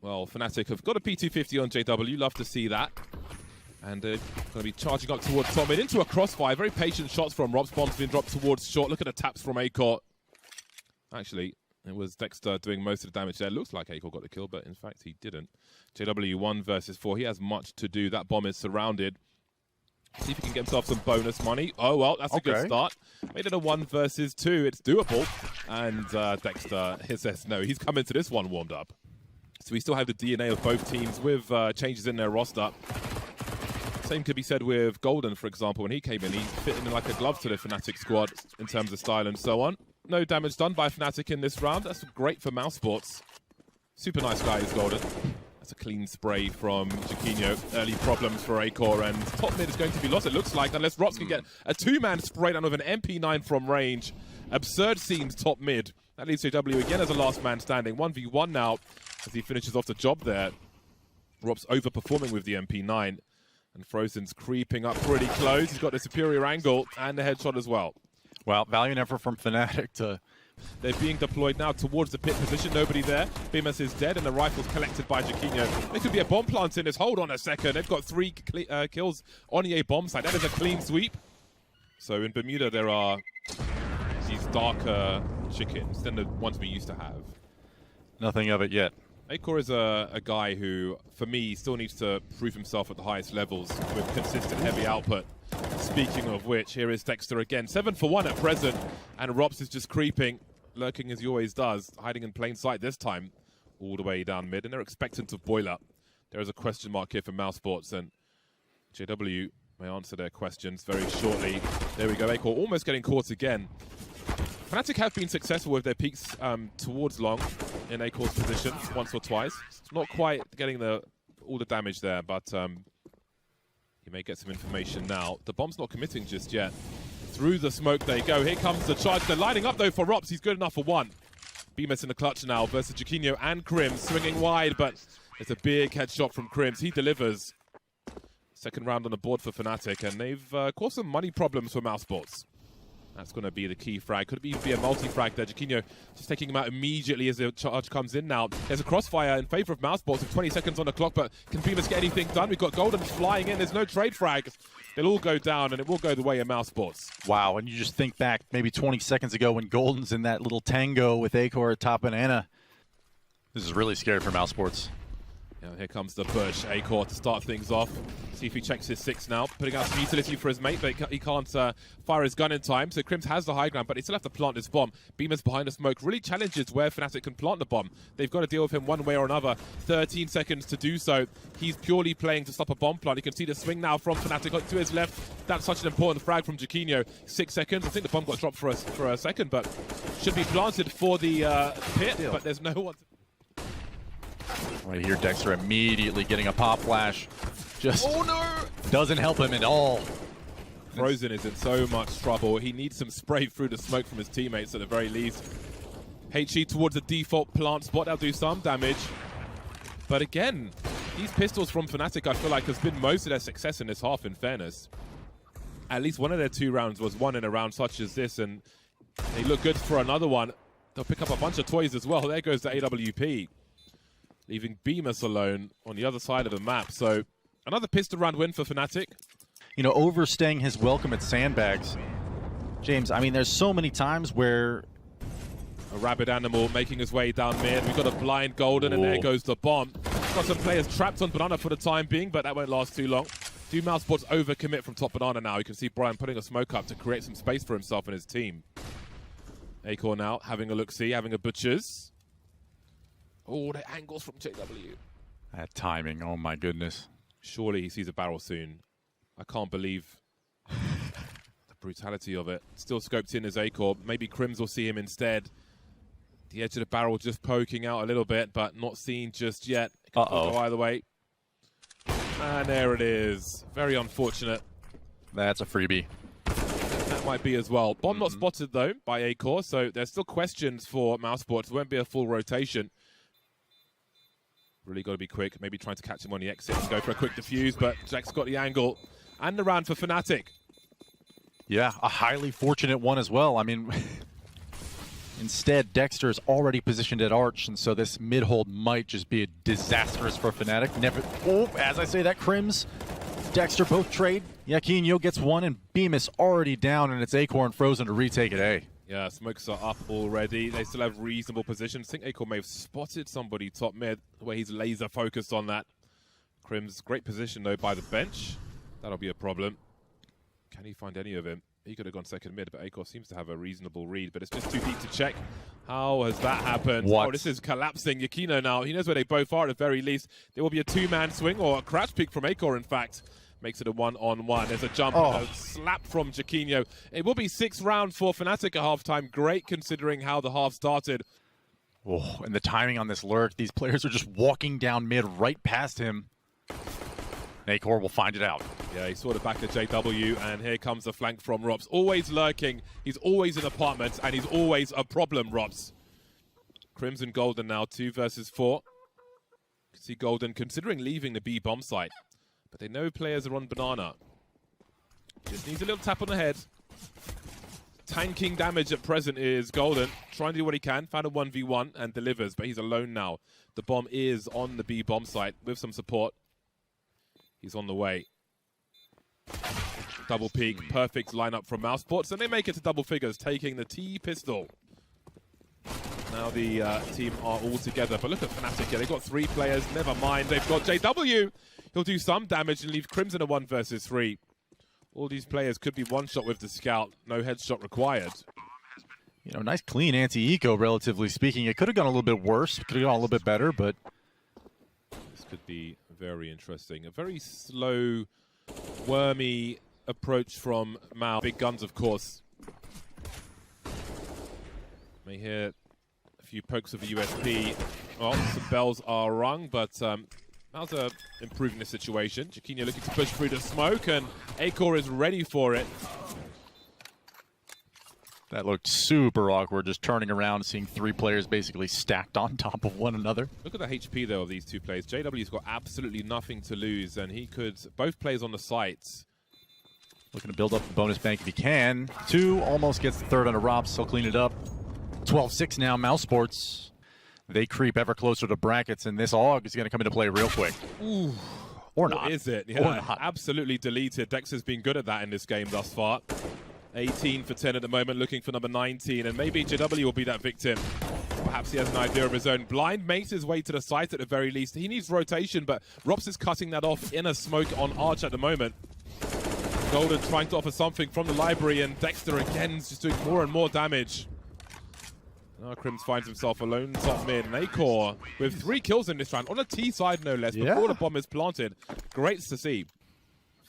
Well, Fnatic have got a P250 on JW. Love to see that. And going to be charging up towards top mid into a crossfire. Very patient shots from Rob's. Bombs being dropped towards short. Look at the taps from Acor. Actually, it was Dexter doing most of the damage there. Looks like Acor got the kill, but in fact he didn't. JW 1 versus 4. He has much to do. That bomb is surrounded. See if he can get himself some bonus money. Oh, well, that's a good start. Made it a 1 versus 2. It's doable. And Dexter says no. He's come into this one warmed up. So we still have the DNA of both teams with changes in their roster. Same could be said with Golden, for example. When he came in, he fit in like a glove to the Fnatic squad in terms of style and so on. No damage done by Fnatic in this round. That's great for Mousesports. Super nice guy is Golden. That's a clean spray from Chiquinho. Early problems for Acor, and top mid is going to be lost, it looks like, unless Rops can get a two-man spray down with an MP9 from range. Absurd seems top mid. That leaves JW again as a last man standing. 1v1 now as he finishes off the job there. Rops overperforming with the MP9. And Frozen's creeping up pretty close. He's got the superior angle and the headshot as well. Well, valiant effort from Fnatic to... They're being deployed now towards the pit position. Nobody there. Bimas is dead, and the rifle's collected by Chiquinho. There could be a bomb plant in this. Hold on a second. They've got 3 kills on EA bomb site. That is a clean sweep. So in Bermuda, there are these darker chickens than the ones we used to have. Nothing of it yet. Acor is a guy who, for me, still needs to prove himself at the highest levels with consistent heavy output. Speaking of which, here is Dexter again. 7 for 1 at present, and Robs is just creeping, lurking as he always does, hiding in plain sight this time, all the way down mid, and they're expectant of Boiler. There is a question mark here for Mousesports, and JW may answer their questions very shortly. There we go, Acor almost getting caught again. Fnatic have been successful with their peaks towards long in Acor's position once or twice. Not quite getting all the damage there, but you may get some information now. The bomb's not committing just yet. Through the smoke they go. Here comes the charge. They're lining up though for Rops. He's good enough for 1. Bemis in the clutch now versus Chiquinho and Crims swinging wide, but it's a big headshot from Crims. He delivers. Second round on the board for Fnatic, and they've caused some money problems for Mousesports. That's going to be the key frag. Could even be a multi-frag there. Chiquinho just taking him out immediately as the charge comes in now. There's a crossfire in favor of Mousesports with 20 seconds on the clock, but can Bemis get anything done? We've got Golden flying in. There's no trade frag. They'll all go down, and it will go the way of Mousesports. Wow, and you just think back maybe 20 seconds ago when Golden's in that little tango with Acor atop Banana. This is really scary for Mousesports. Now here comes the push. Acor to start things off. See if he checks his 6 now. Putting out some utility for his mate, but he can't fire his gun in time. So Crims has the high ground, but he still have to plant this bomb. Beamer's behind the smoke. Really challenges where Fnatic can plant the bomb. They've got to deal with him one way or another. 13 seconds to do so. He's purely playing to stop a bomb plant. You can see the swing now from Fnatic to his left. That's such an important frag from Chiquinho. 6 seconds. I think the bomb got dropped for a second, but should be planted for the pit, but there's no one. Right here, Dexter immediately getting a pop flash. Just doesn't help him at all. Frozen is in so much trouble. He needs some spray through the smoke from his teammates at the very least. HE towards the default plant spot. That'll do some damage. But again, these pistols from Fnatic, I feel like, has been most of their success in this half, in fairness. At least one of their 2 rounds was won in a round such as this, and they look good for another one. They'll pick up a bunch of toys as well. There goes the AWP. Leaving Bemis alone on the other side of the map. So another pistol round win for Fnatic. You know, overstaying his welcome at Sandbags. James, I mean, there's so many times where... A rabid animal making his way down mid. We've got a blind Golden, and there goes the bomb. Got some players trapped on Banana for the time being, but that won't last too long. Do Mousesports overcommit from top Banana now? You can see Brian putting a smoke up to create some space for himself and his team. Acor now having a look-see, having a butchers. Oh, the angles from JW. That timing, oh my goodness. Surely he sees a barrel soon. I can't believe the brutality of it. Still scoped in as Acor. Maybe Crims will see him instead. The edge of the barrel just poking out a little bit, but not seen just yet. It could go either way. And there it is. Very unfortunate. That's a freebie. That might be as well. Bomb not spotted, though, by Acor, so there's still questions for Mousesports. There won't be a full rotation. Really got to be quick. Maybe trying to catch him on the exit and go for a quick defuse, but Jack's got the angle. And the round for Fnatic. Yeah, a highly fortunate one as well. I mean, Instead, Dexter is already positioned at Arch, and so this mid-hold might just be disastrous for Fnatic. Never. Oh, as I say that, Crims, Dexter both trade. Yaquinho gets one, and Bemis already down, and it's Acorn frozen to retake at A. Yeah, smokes are up already. They still have reasonable positions. I think Acorn may have spotted somebody top mid, where he's laser focused on that. Crims, great position though by the bench. That'll be a problem. Can he find any of him? He could have gone second mid, but Acorn seems to have a reasonable read, but it's just too deep to check. How has that happened? What? Oh, this is collapsing. Yaquinho now, he knows where they both are at the very least. There will be a two-man swing, or a crouch peek from Acorn, in fact. Makes it a one-on-one. There's a jump, a slap from Yaquinho. It will be 6th round for Fnatic at halftime. Great considering how the half started. Oh, and the timing on this lurk. These players are just walking down mid right past him. Acorn will find it out. Yeah, he saw the back of JW, and here comes the flank from Robs. Always lurking. He's always in apartments, and he's always a problem, Robs. Crimson Golden now, 2 versus 4. You can see Golden considering leaving the B bomb site, but they know players are on banana. Just needs a little tap on the head. Tanking damage at present is Golden. Trying to do what he can. Found a 1v1 and delivers, but he's alone now. The bomb is on the B bomb site with some support. He's on the way. Double peek, perfect lineup from Mousesports, and they make it to double figures, taking the T pistol. Now the team are all together, but look at Fnatic here. They've got 3 players, never mind. They've got JW. He'll do some damage and leave Crimson a 1 versus 3. All these players could be one-shot with the scout. No headshot required. You know, nice clean anti-eco, relatively speaking. It could have gone a little bit worse, could have gone a little bit better, but this could be very interesting. A very slow, wormy approach from Mao. Big guns, of course. May hear a few pokes of the USP. Well, some bells are rung, but Mao's improving the situation. Yaquinho looking to push through the smoke, and Acorn is ready for it. that looked super awkward, just turning around and seeing 3 players basically stacked on top of one another. Look at the HP, though, of these 2 players. JW's got absolutely nothing to lose, and he could, both players on the sites. Looking to build up the bonus bank if he can. 2 almost gets the 3rd on a Robs, he'll clean it up. 12-6 now, Mousesports. They creep ever closer to brackets, and this AUG is going to come into play real quick. Ooh. Or not. Or is it? Yeah, or not. Absolutely deleted. Dex has been good at that in this game thus far. 18 for 10 at the moment, looking for number 19, and maybe JW will be that victim. Perhaps he has an idea of his own. Blind makes his way to the site at the very least. He needs rotation, but Robs is cutting that off in a smoke on Arch at the moment. Golden trying to offer something from the library, and Dexter again is just doing more and more damage. Now Crims finds himself alone top mid. Nakor with 3 kills in this round, on a T side no less, before the bomb is planted. Great to see.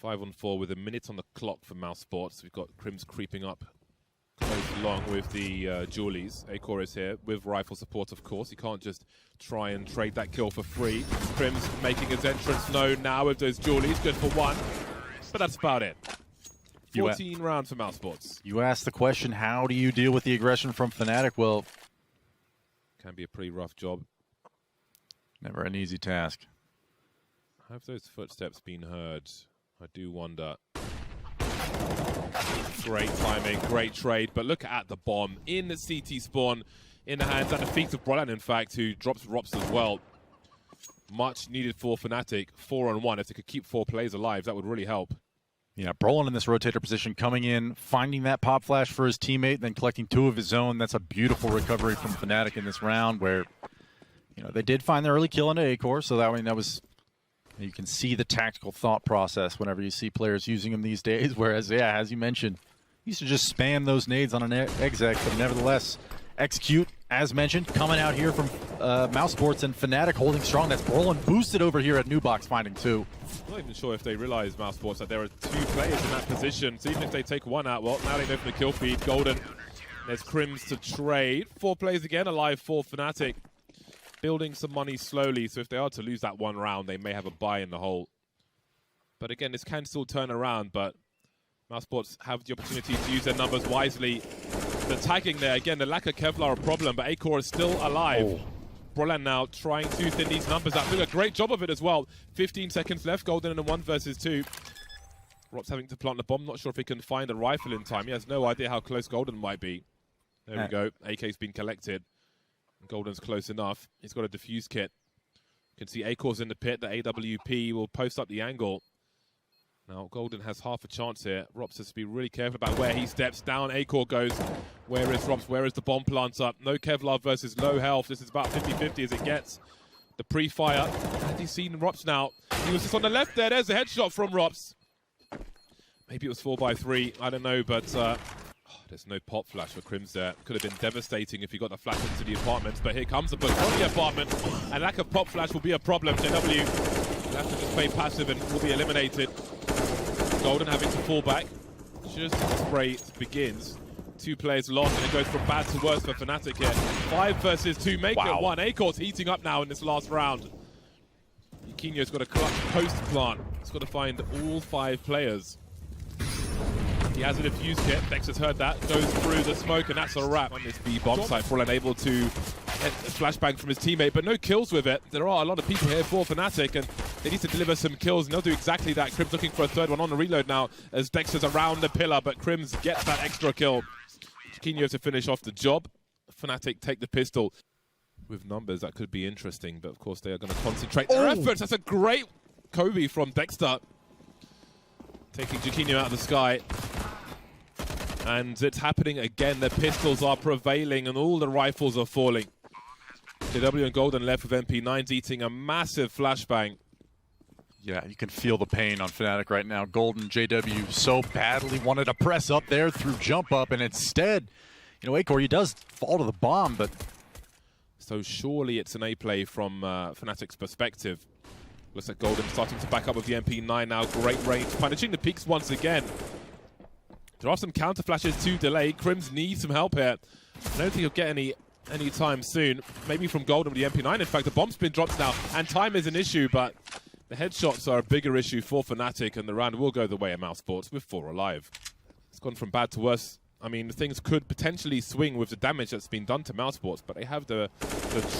5-on-4 with a minute on the clock for Mousesports. We've got Crims creeping up close along with the Julies. Akor is here with rifle support, of course. He can't just try and trade that kill for free. Crims making his entrance known now with those Julies. Good for 1, but that's about it. 14 rounds for Mousesports. You asked the question, how do you deal with the aggression from Fnatic? Well, can be a pretty rough job. Never an easy task. Have those footsteps been heard? I do wonder. Great timing, great trade, but look at the bomb in the CT spawn, in the hands and the feet of Brolan, in fact, who drops Rops as well. Much needed for Fnatic. 4-on-1. If they could keep 4 players alive, that would really help. Yeah, Brolan in this rotator position, coming in, finding that pop flash for his teammate, then collecting 2 of his own. That's a beautiful recovery from Fnatic in this round, where, you know, they did find the early kill into Akor, so that was. You can see the tactical thought process whenever you see players using them these days, whereas, yeah, as you mentioned, you used to just spam those nades on an exec, but nevertheless, execute, as mentioned, coming out here from Mousesports, and Fnatic holding strong. That's Brolan boosted over here at Nubox, finding 2. I'm not even sure if they realize, Mousesports, that there are 2 players in that position, so even if they take 1 out, well, now they know from the kill feed. Golden, there's Crims to trade. 4 players again alive for Fnatic. Building some money slowly, so if they are to lose that 1 round, they may have a buy in the hole. But again, this can still turn around, but Mousesports have the opportunity to use their numbers wisely. The tagging there, again, the lack of Kevlar a problem, but Akor is still alive. Brolan now trying to thin these numbers out. Doing a great job of it as well. 15 seconds left, Golden in a 1 versus 2. Rob's having to plant the bomb, not sure if he can find a rifle in time. He has no idea how close Golden might be. There we go. AK's been collected. Golden's close enough. He's got a defuse kit. You can see Akor's in the pit. The AWP will post up the angle. Now, Golden has half a chance here. Rops has to be really careful about where he steps down. Akor goes. Where is Rops? Where is the bomb planter? No Kevlar versus low health. This is about 50-50 as it gets. The pre-fire. Has he seen Rops now? He was just on the left there. There's a headshot from Rops. Maybe it was 4x3. I don't know, but there's no pop flash for Crims there. Could have been devastating if he got the flash into the apartments, but here comes the push on the apartment, and lack of pop flash will be a problem. JW will have to just play passive and will be eliminated. Golden having to fall back. Just as the spray begins. 2 players lost, and it goes from bad to worse for Fnatic here. 5 versus 2, make it 1. Akor's heating up now in this last round. Yikinyo's got a clutch post plant. He's got to find all 5 players. He has a defuse kit. Dexter's heard that. Goes through the smoke, and that's a wrap on this B bomb site. Fallen able to get a flashbang from his teammate, but no kills with it. There are a lot of people here for Fnatic, and they need to deliver some kills, and they'll do exactly that. Crims looking for a 3rd one on the reload now as Dexter's around the pillar, but Crims gets that extra kill. Yikinyo to finish off the job. Fnatic take the pistol. With numbers, that could be interesting, but of course they are going to concentrate their efforts. That's a great Kobe from Dexter. Taking Yikinyo out of the sky. And it's happening again. The pistols are prevailing and all the rifles are falling. JW and Golden left with MP9s eating a massive flashbang. Yeah, you can feel the pain on Fnatic right now. Golden, JW so badly wanted to press up there through jump up, and instead, you know, Akor, he does fall to the bomb, but... So surely it's an A play from Fnatic's perspective. Looks like Golden starting to back up with the MP9 now. Great range. Punishing the peaks once again. There are some counter flashes to delay. Crims needs some help here. I don't think he'll get any time soon. Maybe from Golden with the MP9. In fact, the bomb spin drops now, and time is an issue, but the headshots are a bigger issue for Fnatic, and the round will go the way of Mousesports with 4 alive. It's gone from bad to worse. I mean, things could potentially swing with the damage that's been done to Mousesports, but they have the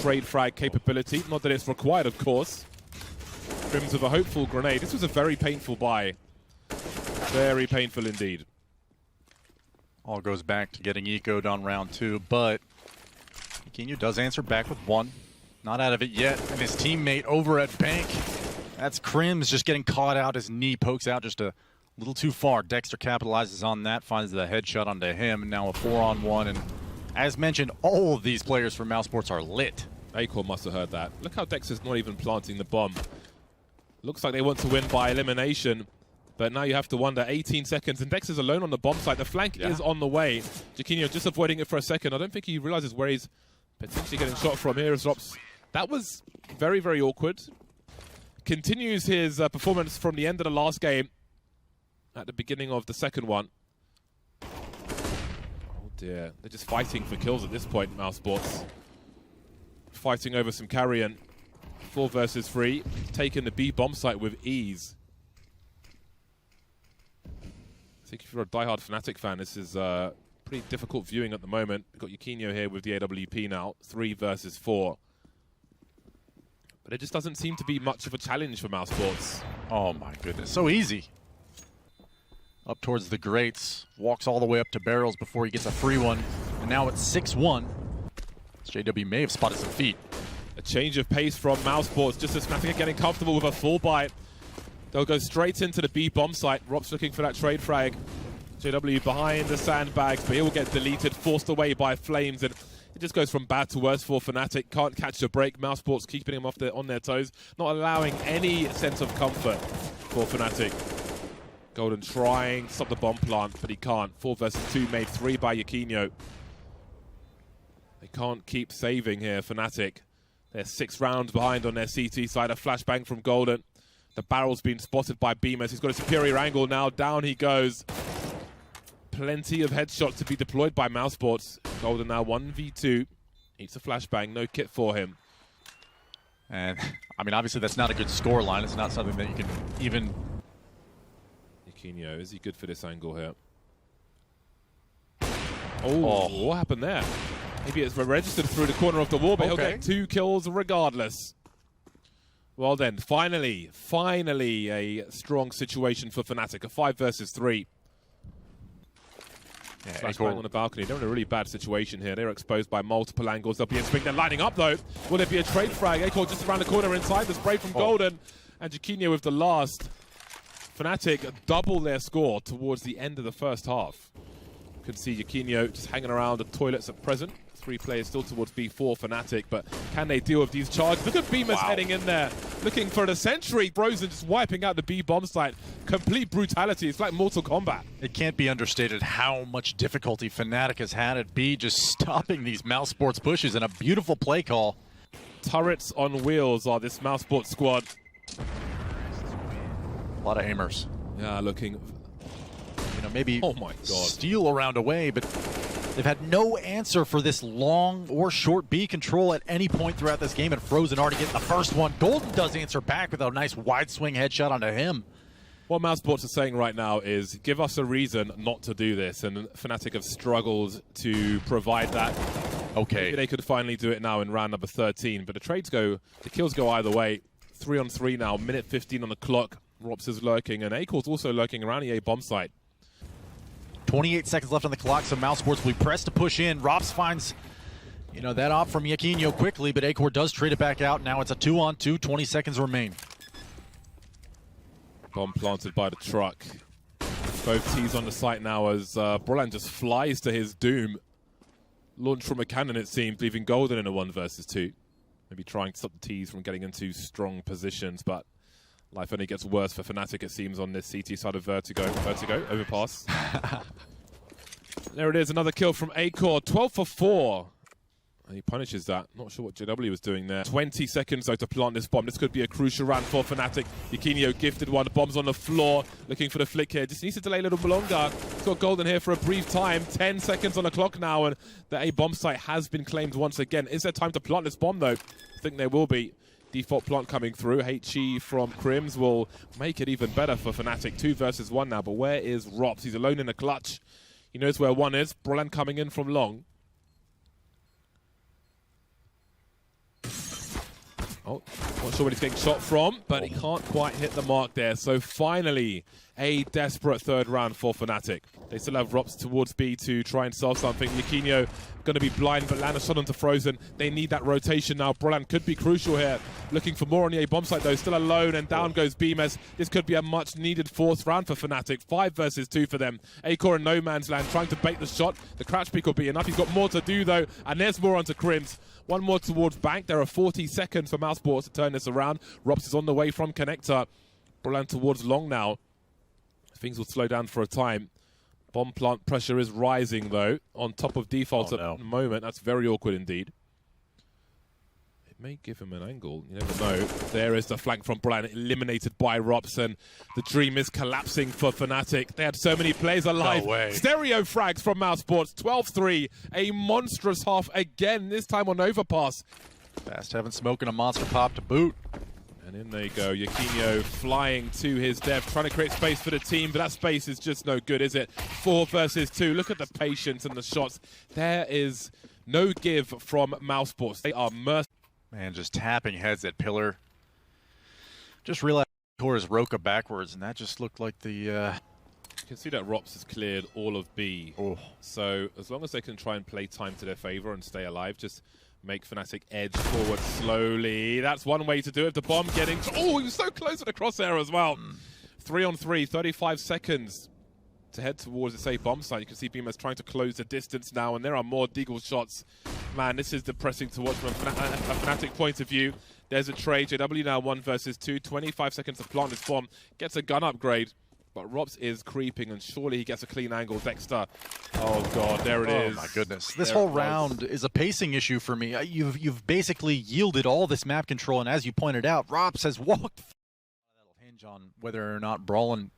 trade frag capability. Not that it's required, of course. Crims with a hopeful grenade. This was a very painful buy. Very painful indeed. All goes back to getting eco'd on round 2, but Yikinyo does answer back with 1. Not out of it yet, and his teammate over at Bank. That's Crims just getting caught out. His knee pokes out just a little too far. Dexter capitalizes on that, finds the headshot onto him, and now a 4-on-1. And as mentioned, all of these players from Mousesports are lit. Akor must have heard that. Look how Dexter's not even planting the bomb. Looks like they want to win by elimination. But now you have to wonder, 18 seconds, and Dexter's alone on the bomb site. The flank is on the way. Yikinyo just avoiding it for a second. I don't think he realizes where he's potentially getting shot from. Here is Rops. That was very, very awkward. Continues his performance from the end of the last game at the beginning of the second one. Oh dear. They're just fighting for kills at this point, Mousesports. Fighting over some carrion. 4 versus 3. Taking the B bomb site with ease. I think if you're a diehard Fnatic fan, this is pretty difficult viewing at the moment. We've got Yikinyo here with the AWP now, 3 versus 4. But it just doesn't seem to be much of a challenge for Mousesports. Oh my goodness, so easy. Up towards the grates, walks all the way up to barrels before he gets a free one. And now it's 6-1. JW may have spotted some feet. A change of pace from Mousesports, just as Fnatic are getting comfortable with a full buy. They'll go straight into the B bomb site. Rob's looking for that trade frag. JW behind the sandbags, but he will get deleted, forced away by flames, and it just goes from bad to worse for Fnatic. Can't catch a break. Mousesports keeping him on their toes, not allowing any sense of comfort for Fnatic. Golden trying to stop the bomb plant, but he can't. 4 versus 2 made 3 by Yikinyo. They can't keep saving here, Fnatic. They're 6 rounds behind on their CT side. A flashbang from Golden. The barrel's been spotted by Beamers. He's got a superior angle now. Down he goes. Plenty of headshots to be deployed by Mousesports. Golden now 1v2. Eats a flashbang. No kit for him. And, I mean, obviously that's not a good score line. It's not something that you can even... Yikinyo, is he good for this angle here? Oh, what happened there? Maybe it's registered through the corner of the wall, but he'll get 2 kills regardless. Well then, finally a strong situation for Fnatic. A 5 versus 3. Flashpoint on the balcony. They're in a really bad situation here. They're exposed by multiple angles. They'll be in swing. They're lining up though. Will it be a trade frag? Acor just around the corner inside. The spray from Golden. And Jaquinho with the last. Fnatic double their score towards the end of the first half. You can see Jaquinho just hanging around the toilets at present. 3 players still towards B4 Fnatic, but can they deal with these charges? Look at Bemis heading in there, looking for the Sentry. Frozen just wiping out the B bomb site. Complete brutality. It's like Mortal Kombat. It can't be understated how much difficulty Fnatic has had at B just stopping these Mousesports pushes, and a beautiful play call. Turrets on wheels are this Mousesports squad. A lot of aimers. Yeah, looking. Maybe oh my God. steal around away, but they've had no answer for this long or short B control at any point throughout this game, and Frozen already getting the first one. Golden does answer back with a nice wide swing headshot onto him. What Mousesports are saying right now is, give us a reason not to do this, and Fnatic have struggled to provide that. Okay. Maybe they could finally do it now in round number 13, but the kills go either way. 3 on 3 now, minute 15 on the clock. Rops is lurking, and Acor's also lurking around the A bomb site. 28 seconds left on the clock, so Mousesports will be pressed to push in. Rops finds, that op from Jaquinho quickly, but Acor does trade it back out. Now it's a 2-on-2, 20 seconds remain. Bomb planted by the truck. Both T's on the site now as Brolan just flies to his doom. Launched from a cannon, it seems, leaving Golden in a 1 versus 2. Maybe trying to stop the T's from getting into strong positions, but life only gets worse for Fnatic, it seems, on this CT side of Vertigo. Vertigo, overpass. There it is, another kill from Acor. 12 for 4. And he punishes that. Not sure what JW was doing there. 20 seconds, though, to plant this bomb. This could be a crucial round for Fnatic. Jaquinho gifted one. The bomb's on the floor. Looking for the flick here. Just needs to delay a little longer. He's got Golden here for a brief time. 10 seconds on the clock now, and the A bomb site has been claimed once again. Is there time to plant this bomb, though? I think there will be. Default plant coming through. HE from Crims will make it even better for Fnatic. 2 versus 1 now, but where is Rops? He's alone in the clutch. He knows where 1 is. Brolan coming in from long. Oh, not sure where he's getting shot from, but he can't quite hit the mark there. So finally, a desperate 3rd round for Fnatic. They still have Rops towards B to try and solve something. Jaquinho going to be blind, but land a shot onto Frozen. They need that rotation now. Brolan could be crucial here. Looking for more on the A bomb site though. Still alone, and down goes Bemis. This could be a much needed 4th round for Fnatic. 5 versus 2 for them. Acor in no man's land, trying to bait the shot. The crouch peek will be enough. He's got more to do though, and there's more onto Crims. 1 more towards Bank. There are 40 seconds for Mousesports to turn this around. Rops is on the way from Connector. Brolan towards long now. Things will slow down for a time. Bomb plant pressure is rising though, on top of defaults at the moment. That's very awkward indeed. It may give him an angle, you never know. There is the flank from Brolan, eliminated by Rops, and the dream is collapsing for Fnatic. They had so many players alive. No way. Stereo frags from Mousesports, 12-3. A monstrous half again, this time on overpass. Fast having smoke and a monster pop to boot. And in they go, Jaquinho flying to his death, trying to create space for the team, but that space is just no good, is it? 4 versus 2. Look at the patience and the shots. There is no give from Mousesports. They are merciless. Man, just tapping heads at pillar. Just realized Torres Roka backwards, and that just looked like the... You can see that Rops has cleared all of B. Oh. So as long as they can try and play time to their favor and stay alive, just make Fnatic edge forward slowly. That's one way to do it. The bomb getting... Oh, he was so close to the crosshair as well. 3 on 3, 35 seconds to head towards the A bomb site. You can see Bemis trying to close the distance now, and there are more Deagle shots. Man, this is depressing to watch from a Fnatic point of view. There's a trade. JW now 1 versus 2. 25 seconds to plant this bomb. Gets a gun upgrade. But Rops is creeping, and surely he gets a clean angle. Dexter. Oh, God, there it is. Oh, my goodness. This whole round is a pacing issue for me. You've basically yielded all this map control, and as you pointed out, Rops has walked. That'll hinge on whether or not Brolan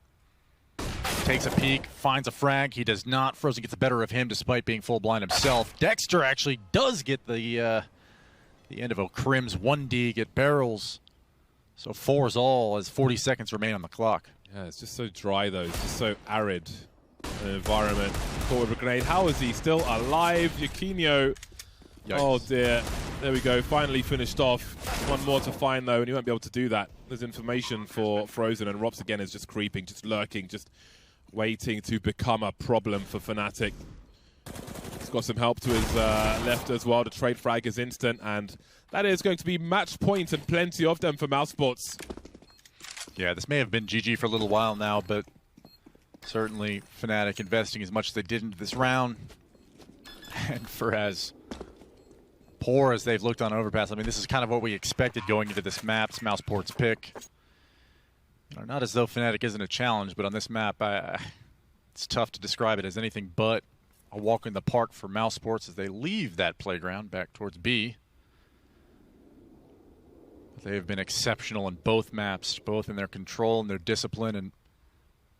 takes a peek, finds a frag. He does not. Frozen gets the better of him despite being full blind himself. Dexter actually does get the end of a Crims 1D, get barrels. So 4 is all as 40 seconds remain on the clock. Yeah, it's just so dry, though. It's just so arid environment. Caught with a grenade. How is he still alive? Jaquinho. Yikes. Oh, dear. There we go. Finally finished off. 1 more to find, though, and he won't be able to do that. There's information for Frozen, and Rops again is just creeping, just lurking, just waiting to become a problem for Fnatic. He's got some help to his left as well. The trade frag is instant, and that is going to be match point and plenty of them for Mousesports. Yeah, this may have been GG for a little while now, but certainly Fnatic investing as much as they did into this round. And for as poor as they've looked on Overpass, I mean, this is kind of what we expected going into this map. It's Mousesports' pick. You know, not as though Fnatic isn't a challenge, but on this map, it's tough to describe it as anything but a walk in the park for Mousesports as they leave that playground back towards B. They have been exceptional in both maps, both in their control and their discipline and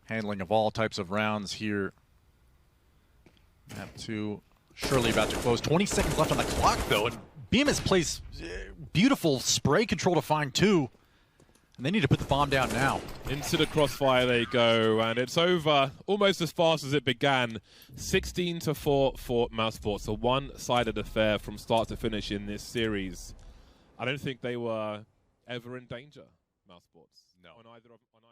handling of all types of rounds here. Map 2 surely about to close. 20 seconds left on the clock, though, and Bemis plays beautiful spray control to find 2. And they need to put the bomb down now. Into the crossfire they go, and it's over almost as fast as it began. 16-4 for Mousesports. A one-sided affair from start to finish in this series. I don't think they were ever in danger, Mousesports. No. On either of the maps.